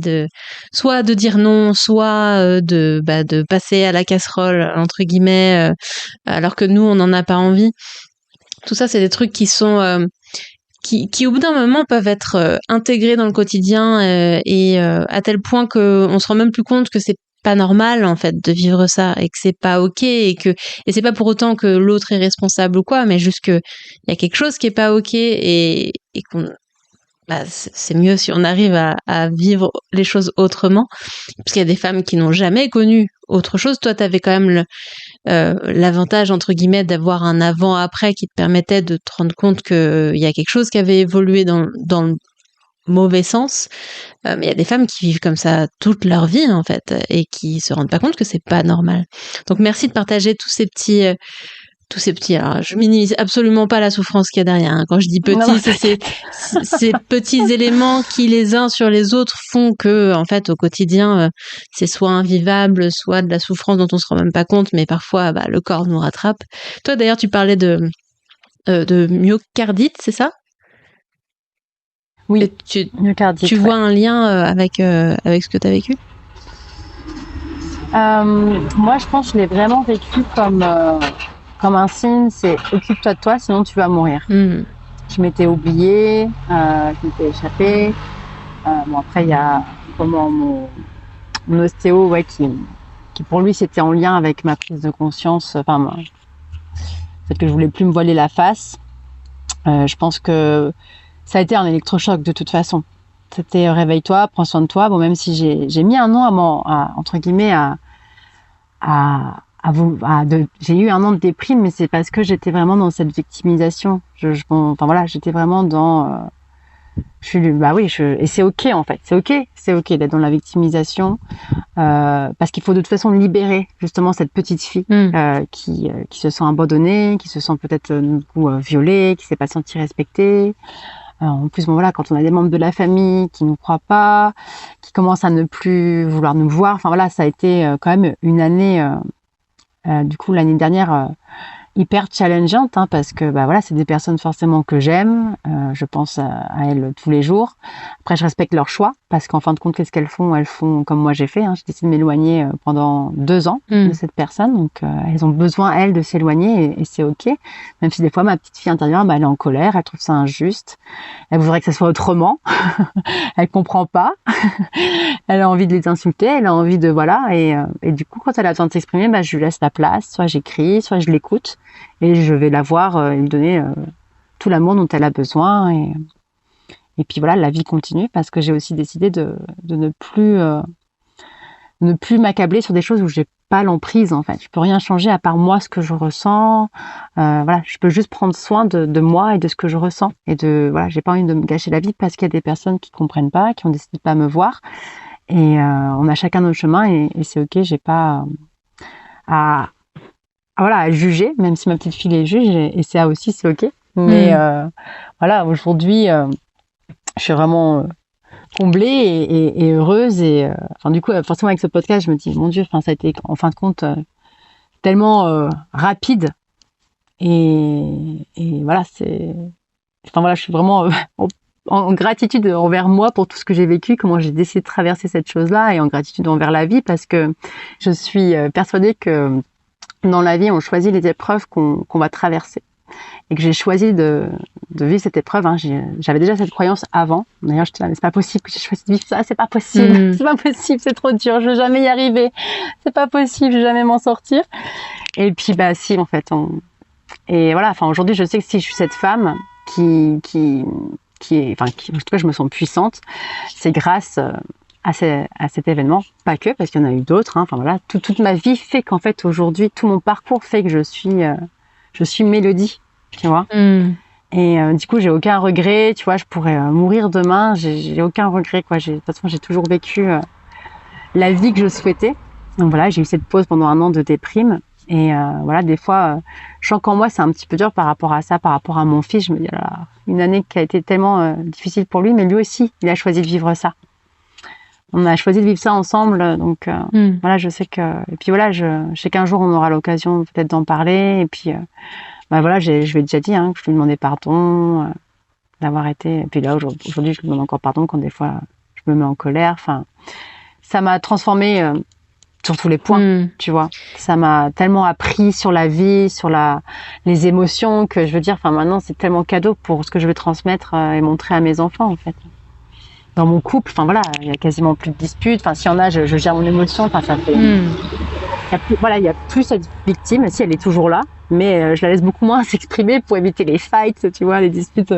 soit de dire non, soit de passer à la casserole entre guillemets, alors que nous on n'en a pas envie. Tout ça, c'est des trucs qui sont qui au bout d'un moment peuvent être intégrés dans le quotidien et à tel point que on se rend même plus compte que c'est pas normal en fait de vivre ça et que c'est pas ok et c'est pas pour autant que l'autre est responsable ou quoi, mais juste que il y a quelque chose qui est pas ok et qu'on c'est mieux si on arrive à vivre les choses autrement, parce qu'il y a des femmes qui n'ont jamais connu autre chose. Toi, t'avais quand même l'avantage entre guillemets d'avoir un avant-après qui te permettait de te rendre compte qu'il y a quelque chose qui avait évolué dans le mauvais sens, mais il y a des femmes qui vivent comme ça toute leur vie en fait et qui se rendent pas compte que c'est pas normal. Donc merci de partager tous ces petits alors je minimise absolument pas la souffrance qu'il y a derrière, hein. Quand je dis petits, c'est ces petits éléments qui les uns sur les autres font que en fait au quotidien c'est soit invivable, soit de la souffrance dont on se rend même pas compte, mais parfois le corps nous rattrape. Toi d'ailleurs tu parlais de myocardite, c'est ça? Oui, myocardite. Tu vois un lien avec ce que tu as vécu? Moi je pense que je l'ai vraiment vécu comme un signe, c'est occupe-toi de toi, sinon tu vas mourir. Je m'étais oubliée, je m'étais échappée. Bon, après, il y a mon ostéo qui pour lui, c'était en lien avec ma prise de conscience, fait que je voulais plus me voiler la face. Je pense que ça a été un électrochoc de toute façon. C'était réveille-toi, prends soin de toi. Bon, même si j'ai mis un an entre guillemets j'ai eu un an de déprime, mais c'est parce que j'étais vraiment dans cette victimisation. Enfin voilà, j'étais vraiment dans. Et c'est ok en fait, c'est ok d'être dans la victimisation, parce qu'il faut de toute façon libérer justement cette petite fille qui se sent abandonnée, qui se sent peut-être violée, qui ne s'est pas sentie respectée. En plus, bon voilà, quand on a des membres de la famille qui nous croient pas, qui commencent à ne plus vouloir nous voir, enfin voilà, ça a été quand même une année. Du coup, l'année dernière, hyper challengeante, hein, parce que bah voilà, c'est des personnes forcément que j'aime. Je pense à elles tous les jours. Après, je respecte leur choix, parce qu'en fin de compte, qu'est-ce qu'elles font? Elles font comme moi j'ai fait. Hein. J'ai décidé de m'éloigner pendant 2 ans de cette personne. Donc, elles ont besoin, elles, de s'éloigner, et c'est ok. Même si des fois, ma petite fille intérieure, bah, elle est en colère, elle trouve ça injuste. Elle voudrait que ça soit autrement. Elle comprend pas. Elle a envie de les insulter, elle a envie de voilà, et du coup quand elle a besoin de s'exprimer, bah, je lui laisse la place, soit j'écris, soit je l'écoute, et je vais la voir et lui donner tout l'amour dont elle a besoin, et puis voilà, la vie continue, parce que j'ai aussi décidé de ne plus m'accabler sur des choses où j'ai pas l'emprise en fait. Je peux rien changer à part moi, ce que je ressens. Voilà, je peux juste prendre soin de moi et de ce que je ressens, et voilà, j'ai pas envie de me gâcher la vie parce qu'il y a des personnes qui comprennent pas, qui ont décidé de pas me voir. Et on a chacun notre chemin, et c'est ok, j'ai pas à juger, même si ma petite fille les juge, et ça aussi c'est ok. Mais voilà, aujourd'hui, je suis vraiment comblée et heureuse, et enfin du coup, forcément avec ce podcast, je me dis mon Dieu, enfin ça a été en fin de compte tellement rapide, et voilà, enfin voilà, je suis vraiment en gratitude envers moi pour tout ce que j'ai vécu, comment j'ai décidé de traverser cette chose-là, et en gratitude envers la vie, parce que je suis persuadée que dans la vie, on choisit les épreuves qu'on va traverser. Et que j'ai choisi de vivre cette épreuve. Hein. J'avais déjà cette croyance avant. D'ailleurs, j'étais là, mais c'est pas possible que j'ai choisi de vivre ça, c'est pas possible, c'est pas possible, c'est trop dur, je vais jamais y arriver, c'est pas possible, je vais jamais m'en sortir. Et puis, bah si, en fait. Et voilà, enfin, aujourd'hui, je sais que si je suis cette femme en tout cas, je me sens puissante, c'est grâce à cet événement, pas que, parce qu'il y en a eu d'autres. Hein. Enfin voilà, toute ma vie fait qu'en fait aujourd'hui, tout mon parcours fait que je suis Mélodie, tu vois. Et du coup, j'ai aucun regret, tu vois. Je pourrais mourir demain, j'ai aucun regret, quoi. De toute façon, j'ai toujours vécu la vie que je souhaitais. Donc voilà, j'ai eu cette pause pendant 1 an de déprime. Et voilà, des fois, je sens qu'en moi, c'est un petit peu dur par rapport à ça, par rapport à mon fils. Je me dis, oh là là, une année qui a été tellement difficile pour lui, mais lui aussi, il a choisi de vivre ça. On a choisi de vivre ça ensemble, donc voilà, je sais que. Et puis voilà, je sais qu'un jour, on aura l'occasion peut-être d'en parler. Et puis, bah voilà, je lui ai déjà dit que je lui demandais pardon d'avoir été. Et puis là, aujourd'hui, je lui demande encore pardon quand des fois, je me mets en colère. Enfin, ça m'a transformée sur tous les points, tu vois. Ça m'a tellement appris sur la vie, sur les émotions, que je veux dire, enfin maintenant, c'est tellement cadeau pour ce que je vais transmettre et montrer à mes enfants, en fait. Dans mon couple, enfin voilà, il y a quasiment plus de disputes. Enfin, s'il y en a, je gère mon émotion. Enfin, ça fait. Il y a plus cette victime. Si, elle est toujours là, mais je la laisse beaucoup moins s'exprimer pour éviter les fights, tu vois, les disputes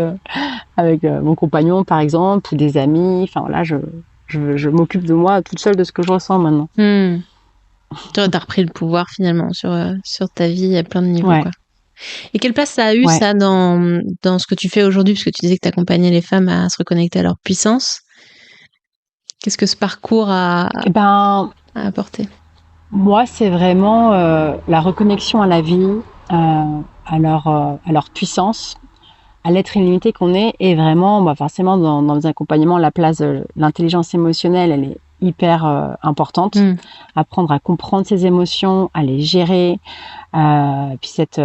avec mon compagnon, par exemple, ou des amis. Enfin voilà, je m'occupe de moi toute seule, de ce que je ressens maintenant. Tu as repris le pouvoir finalement sur ta vie à plein de niveaux, quoi. Et quelle place ça a eu, ça, dans ce que tu fais aujourd'hui? Parce que tu disais que tu accompagnais les femmes à se reconnecter à leur puissance. Qu'est-ce que ce parcours a apporté? Moi, c'est vraiment la reconnexion à la vie, à leur puissance, à l'être illimité qu'on est. Et vraiment, forcément, dans les accompagnements, la place de l'intelligence émotionnelle, elle est hyper importante. Apprendre à comprendre ses émotions, à les gérer. Puis cette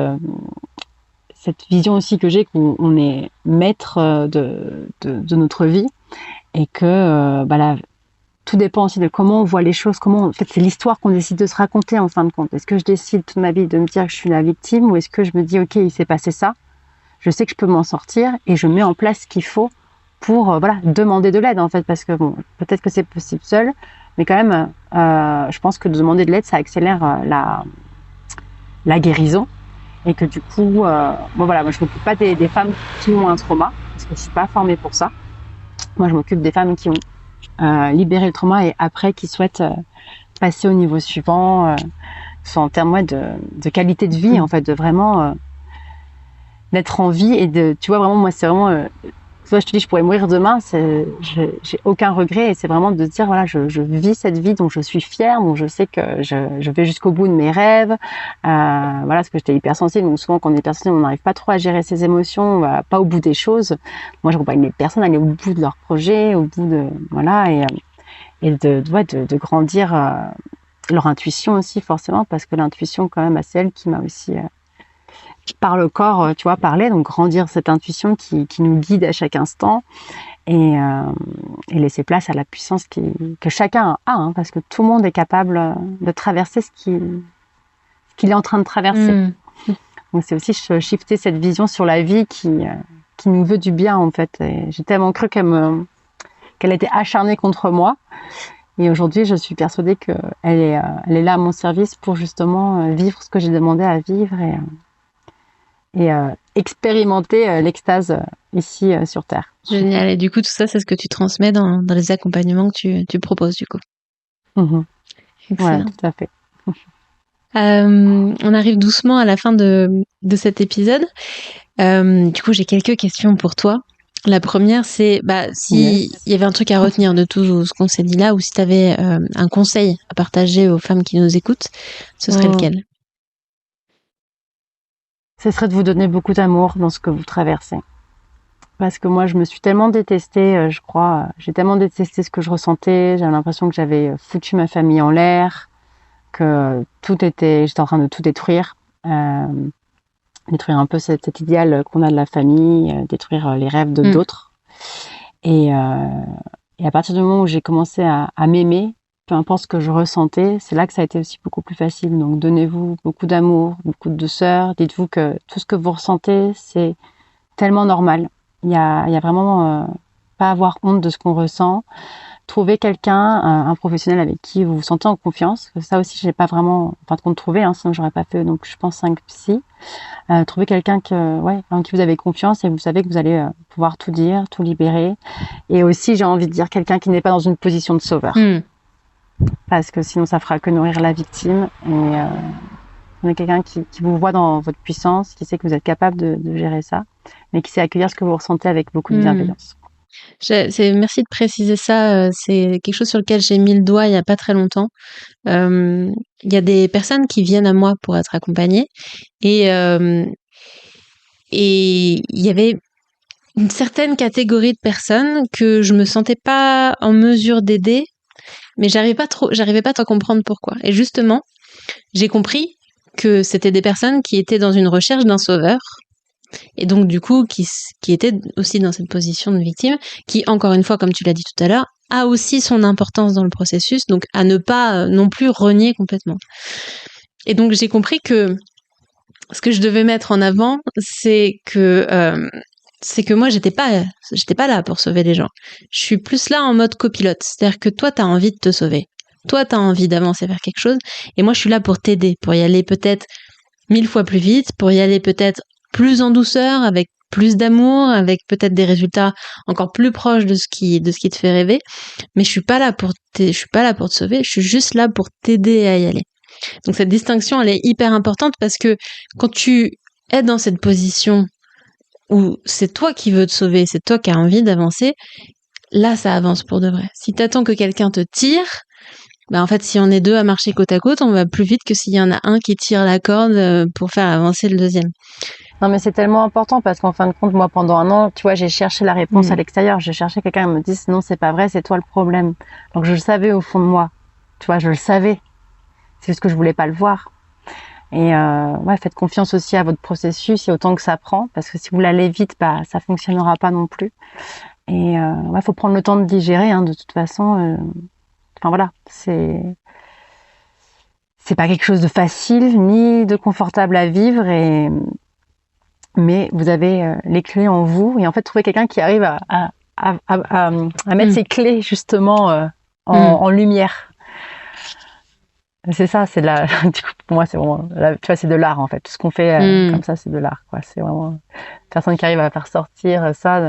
vision aussi que j'ai, qu'on est maître de notre vie, et que tout dépend aussi de comment on voit les choses, en fait, c'est l'histoire qu'on décide de se raconter en fin de compte. Est-ce que je décide toute ma vie de me dire que je suis la victime, ou est-ce que je me dis ok, il s'est passé ça, je sais que je peux m'en sortir, et je mets en place ce qu'il faut pour demander de l'aide, en fait, parce que bon, peut-être que c'est possible seul, mais quand même je pense que de demander de l'aide, ça accélère la guérison. Et que du coup, bon voilà, moi je m'occupe pas des femmes qui ont un trauma, parce que je suis pas formée pour ça. Moi je m'occupe des femmes qui ont libéré le trauma et après qui souhaitent passer au niveau suivant, soit en termes de qualité de vie, en fait, de vraiment d'être en vie et de, tu vois, vraiment, moi c'est vraiment, tu vois, je te dis, je pourrais mourir demain, j'ai aucun regret et c'est vraiment de se dire, voilà, je vis cette vie dont je suis fière, dont je sais que je vais jusqu'au bout de mes rêves, voilà, parce que j'étais hypersensible, donc souvent quand on est hypersensible, on n'arrive pas trop à gérer ses émotions, on va pas au bout des choses. Moi, je accompagne les personnes à aller au bout de leurs projets, au bout de, voilà, et de grandir leur intuition aussi, forcément, parce que l'intuition, quand même, c'est elle qui m'a aussi par le corps, tu vois, parler, donc grandir cette intuition qui nous guide à chaque instant et laisser place à la puissance que chacun a, hein, parce que tout le monde est capable de traverser ce qu'il est en train de traverser. Donc c'est aussi shifter cette vision sur la vie qui nous veut du bien, en fait. Et j'ai tellement cru qu'elle était acharnée contre moi. Et aujourd'hui, je suis persuadée qu'elle est là à mon service pour justement vivre ce que j'ai demandé à vivre et expérimenter l'extase ici sur Terre. Génial. Et du coup, tout ça, c'est ce que tu transmets dans les accompagnements que tu proposes, du coup. Excellent. Ouais, tout à fait. On arrive doucement à la fin de cet épisode. Du coup, j'ai quelques questions pour toi. La première, c'est si il y avait un truc à retenir de tout ce qu'on s'est dit là, ou si tu avais un conseil à partager aux femmes qui nous écoutent, ce serait lequel? Ce serait de vous donner beaucoup d'amour dans ce que vous traversez. Parce que moi, je me suis tellement détestée, je crois. J'ai tellement détesté ce que je ressentais. J'avais l'impression que j'avais foutu ma famille en l'air, que j'étais en train de tout détruire. Détruire un peu cet idéal qu'on a de la famille, détruire les rêves de d'autres. Et à partir du moment où j'ai commencé à m'aimer, peu importe ce que je ressentais, c'est là que ça a été aussi beaucoup plus facile. Donc donnez-vous beaucoup d'amour, beaucoup de douceur. Dites-vous que tout ce que vous ressentez, c'est tellement normal. Il y a vraiment pas à avoir honte de ce qu'on ressent. Trouvez quelqu'un, un professionnel avec qui vous vous sentez en confiance. Ça aussi, j'ai pas vraiment, en fin de compte, trouvé, sinon j'aurais pas fait. Donc je pense 5 psy. Trouvez quelqu'un en qui vous avez confiance et vous savez que vous allez pouvoir tout dire, tout libérer. Et aussi, j'ai envie de dire quelqu'un qui n'est pas dans une position de sauveur. Parce que sinon, ça fera que nourrir la victime. Et quelqu'un qui vous voit dans votre puissance, qui sait que vous êtes capable de gérer ça, mais qui sait accueillir ce que vous ressentez avec beaucoup de bienveillance. Merci de préciser ça. C'est quelque chose sur lequel j'ai mis le doigt il y a pas très longtemps. Il y a des personnes qui viennent à moi pour être accompagnées et il y avait une certaine catégorie de personnes que je me sentais pas en mesure d'aider, mais j'arrivais pas trop à comprendre pourquoi. Et justement, j'ai compris que c'était des personnes qui étaient dans une recherche d'un sauveur. Et donc, du coup, qui était aussi dans cette position de victime, qui, encore une fois, comme tu l'as dit tout à l'heure, a aussi son importance dans le processus, donc à ne pas non plus renier complètement. Et donc, j'ai compris que ce que je devais mettre en avant, c'est que moi, j'étais pas là pour sauver les gens. Je suis plus là en mode copilote. C'est-à-dire que toi, t'as envie de te sauver. Toi, t'as envie d'avancer vers quelque chose. Et moi, je suis là pour t'aider, pour y aller peut-être 1000 fois plus vite, pour y aller peut-être plus en douceur, avec plus d'amour, avec peut-être des résultats encore plus proches de ce qui te fait rêver. Mais je suis pas là pour te sauver. Je suis juste là pour t'aider à y aller. Donc cette distinction, elle est hyper importante parce que quand tu es dans cette position où c'est toi qui veux te sauver, c'est toi qui as envie d'avancer, là, ça avance pour de vrai. Si t'attends que quelqu'un te tire, en fait, si on est deux à marcher côte à côte, on va plus vite que s'il y en a un qui tire la corde pour faire avancer le deuxième. Non, mais c'est tellement important parce qu'en fin de compte, moi, pendant un an, tu vois, j'ai cherché la réponse à l'extérieur. J'ai cherché quelqu'un qui me dise, non, c'est pas vrai, c'est toi le problème. Donc, je le savais au fond de moi. Tu vois, je le savais. C'est juste que je voulais pas le voir. Et faites confiance aussi à votre processus et autant que ça prend, parce que si vous l'allez vite, ça fonctionnera pas non plus. Et faut prendre le temps de digérer, de toute façon. Enfin voilà, c'est pas quelque chose de facile ni de confortable à vivre, mais vous avez les clés en vous. Et en fait, trouver quelqu'un qui arrive à mettre ces clés justement en lumière. C'est ça, c'est de la. Du coup, pour moi, c'est vraiment. Tu vois, c'est de l'art en fait. Tout ce qu'on fait comme ça, c'est de l'art, quoi. C'est vraiment personne qui arrive à faire sortir ça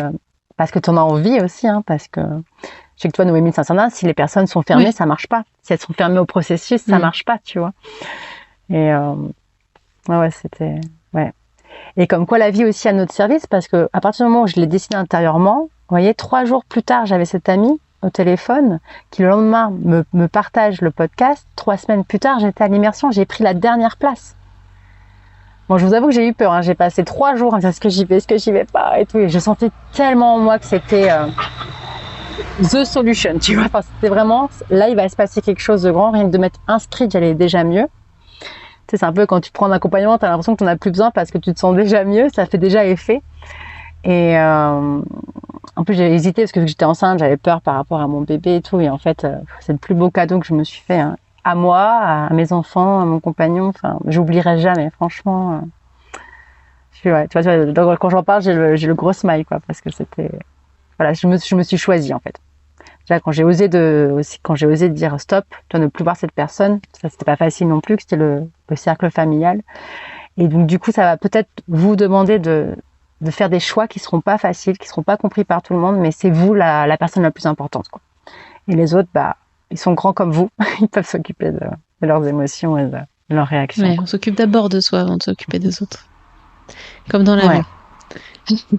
parce que tu en as envie aussi, hein, parce que je sais que toi, Noémie de Saint-Cernin, si les personnes sont fermées, ça marche pas. Si elles sont fermées au processus, ça marche pas, tu vois. Et ouais, c'était ouais. Et comme quoi la vie aussi à notre service, parce que à partir du moment où je l'ai dessiné intérieurement, vous voyez, 3 jours plus tard, j'avais cette amie au téléphone qui le lendemain me partage le podcast. 3 semaines plus tard, j'étais à l'immersion, j'ai pris la dernière place. Bon, je vous avoue que j'ai eu peur, hein. J'ai passé 3 jours à me dire est-ce que j'y vais, est-ce que j'y vais pas et tout. Et je sentais tellement en moi que c'était the solution, tu vois. Enfin, c'était vraiment, là, il va se passer quelque chose de grand. Rien que de m'être inscrite, j'allais déjà mieux. Tu sais, c'est un peu quand tu prends un accompagnement, tu as l'impression que tu n'en as plus besoin parce que tu te sens déjà mieux, ça fait déjà effet. Et en plus, j'ai hésité parce que j'étais enceinte, j'avais peur par rapport à mon bébé et tout. Et en fait, c'est le plus beau cadeau que je me suis fait, hein. À moi, à mes enfants, à mon compagnon. Enfin, j'oublierai jamais, franchement. Ouais, tu vois, donc, quand j'en parle, j'ai le gros smile, quoi, parce que c'était, voilà, je me suis choisie, en fait. Déjà, quand j'ai osé dire stop, toi, ne plus voir cette personne, ça, c'était pas facile non plus, que c'était le cercle familial. Et donc, du coup, ça va peut-être vous demander de faire des choix qui seront pas faciles, qui seront pas compris par tout le monde, mais c'est vous la personne la plus importante, quoi. Et les autres, bah, ils sont grands comme vous, ils peuvent s'occuper de leurs émotions et de leurs réactions. Ouais, on s'occupe d'abord de soi avant de s'occuper des autres. Comme dans la vie.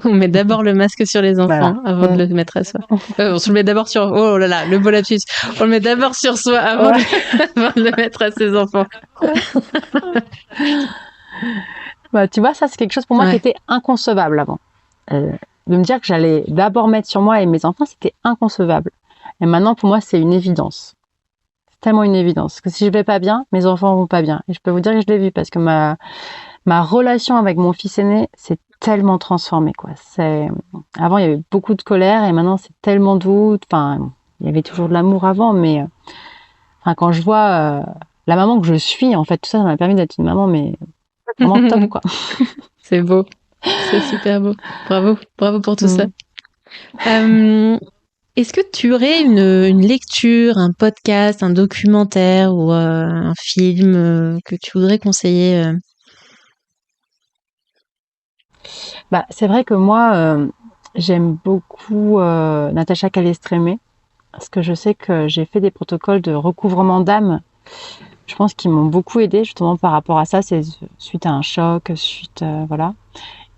On met d'abord le masque sur les enfants avant de le mettre à soi. On se le met d'abord sur... Oh là là, le beau lapsus. On le met d'abord sur soi avant de le mettre à ses enfants. Bah, tu vois, ça, c'est quelque chose pour moi qui était inconcevable avant. De me dire que j'allais d'abord mettre sur moi et mes enfants, c'était inconcevable. Et maintenant, pour moi, c'est une évidence. C'est tellement une évidence. Parce que si je vais pas bien, mes enfants vont pas bien. Et je peux vous dire que je l'ai vu parce que ma relation avec mon fils aîné s'est tellement transformée, quoi. Avant, il y avait beaucoup de colère et maintenant, c'est tellement doux. Enfin, il y avait toujours de l'amour avant, mais quand je vois la maman que je suis, en fait, tout ça m'a permis d'être une maman, mais vraiment top, quoi. C'est beau. C'est super beau. Bravo. Bravo pour tout ça. Est-ce que tu aurais une lecture, un podcast, un documentaire ou un film que tu voudrais conseiller Bah, c'est vrai que moi, j'aime beaucoup Natacha Calestrémé, parce que je sais que j'ai fait des protocoles de recouvrement d'âme. Je pense qu'ils m'ont beaucoup aidé justement par rapport à ça. C'est suite à un choc, voilà.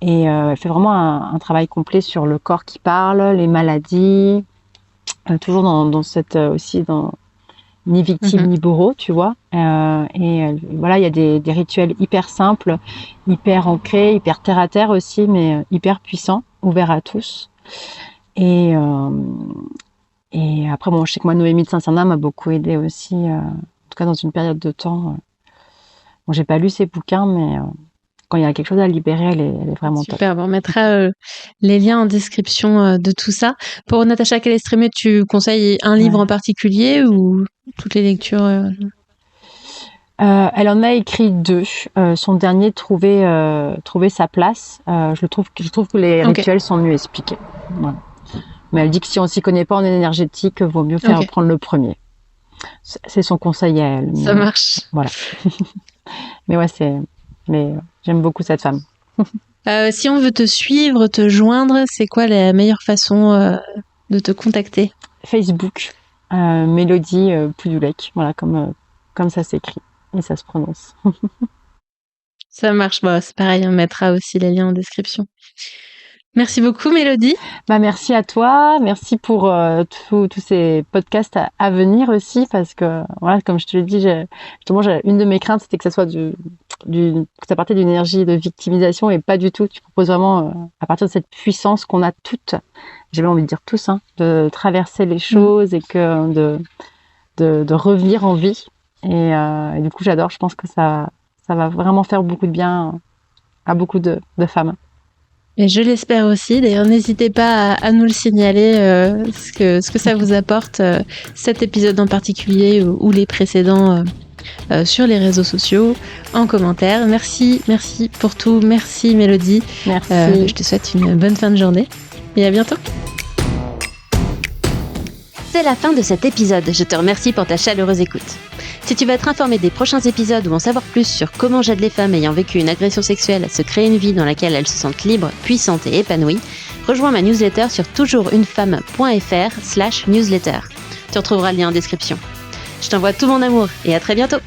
Et elle fait vraiment un travail complet sur le corps qui parle, les maladies, toujours dans cette aussi dans ni victime ni bourreau, tu vois. Et voilà, il y a des rituels hyper simples, hyper ancrés, hyper terre à terre aussi, mais hyper puissants, ouverts à tous. Et après, bon, je sais que moi, Noémie de Saint-Cernin m'a beaucoup aidé aussi, en tout cas dans une période de temps. Bon, j'ai pas lu ses bouquins, mais quand il y a quelque chose à libérer, elle est vraiment top. Super, on mettra les liens en description de tout ça. Pour Natacha Calestrémé, tu conseilles un livre en particulier ou toutes les lectures Elle en a écrit 2. Son dernier, trouver sa place. Je trouve que les rituels sont mieux expliqués. Voilà. Mais elle dit que si on s'y connaît pas en énergétique, vaut mieux faire prendre le premier. C'est son conseil à elle. Ça marche. Voilà. Mais ouais, j'aime beaucoup cette femme. Si on veut te suivre, te joindre, c'est quoi la meilleure façon de te contacter ? Facebook, Mélodie Pudulek. Voilà, comme ça s'écrit et ça se prononce. Ça marche. Bon, c'est pareil, on mettra aussi les liens en description. Merci beaucoup, Mélodie. Bah, merci à toi. Merci pour tous ces podcasts à venir aussi, parce que, voilà, comme je te l'ai dit, une de mes craintes, c'était que ça soit que ça partait d'une énergie de victimisation et pas du tout. Tu proposes vraiment, à partir de cette puissance qu'on a toutes, j'ai même envie de dire tous, hein, de traverser les choses et de revenir en vie. Et du coup, j'adore. Je pense que ça va vraiment faire beaucoup de bien à beaucoup de femmes. Et je l'espère aussi. D'ailleurs, n'hésitez pas à nous le signaler, ce que ça vous apporte, cet épisode en particulier ou les précédents sur les réseaux sociaux, en commentaire. Merci pour tout. Merci Mélodie. Merci. Je te souhaite une bonne fin de journée et à bientôt. C'est la fin de cet épisode. Je te remercie pour ta chaleureuse écoute. Si tu veux être informé des prochains épisodes ou en savoir plus sur comment j'aide les femmes ayant vécu une agression sexuelle à se créer une vie dans laquelle elles se sentent libres, puissantes et épanouies, rejoins ma newsletter sur toujoursunefemme.fr/newsletter. Tu retrouveras le lien en description. Je t'envoie tout mon amour et à très bientôt!